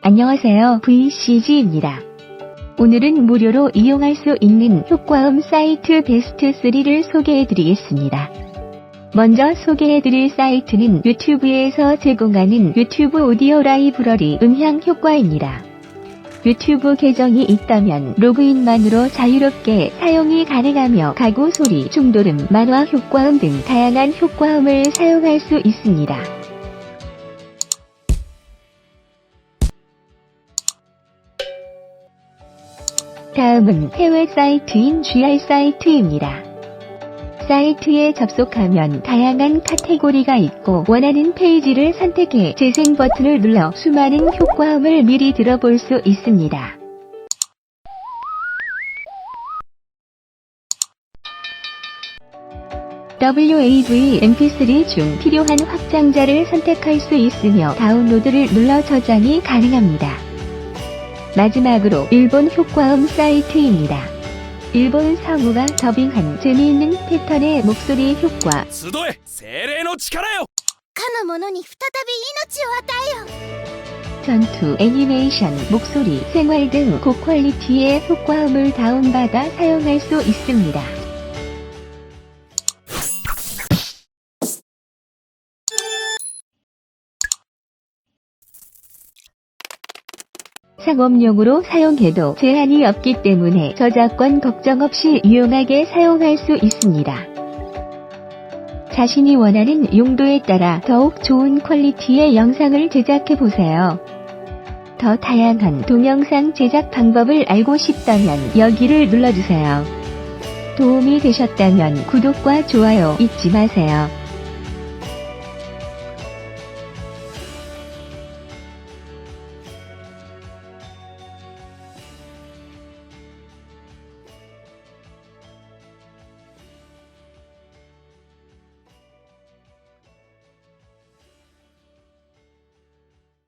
안녕하세요. VCG입니다. 오늘은 무료로 이용할 수 있는 효과음 사이트 베스트 3를 소개해드리겠습니다. 먼저 소개해드릴 사이트는 유튜브에서 제공하는 유튜브 오디오 라이브러리 음향 효과입니다. 유튜브 계정이 있다면 로그인만으로 자유롭게 사용이 가능하며 가구 소리, 중도름, 만화 효과음 등 다양한 효과음을 사용할 수 있습니다. 다음은 해외 사이트인 GR 사이트입니다. 사이트에 접속하면 다양한 카테고리가 있고 원하는 페이지를 선택해 재생 버튼을 눌러 수많은 효과음을 미리 들어볼 수 있습니다. WAV MP3 중 필요한 확장자를 선택할 수 있으며 다운로드를 눌러 저장이 가능합니다. 마지막으로 일본 효과음 사이트입니다. 일본 성우가 더빙한 재미있는 패턴의 목소리 효과. 전투, 애니메이션, 목소리, 생활 등 고퀄리티의 효과음을 다운받아 사용할 수 있습니다. 상업용으로 사용해도 제한이 없기 때문에 저작권 걱정 없이 유용하게 사용할 수 있습니다. 자신이 원하는 용도에 따라 더욱 좋은 퀄리티의 영상을 제작해보세요. 더 다양한 동영상 제작 방법을 알고 싶다면 여기를 눌러주세요. 도움이 되셨다면 구독과 좋아요 잊지 마세요.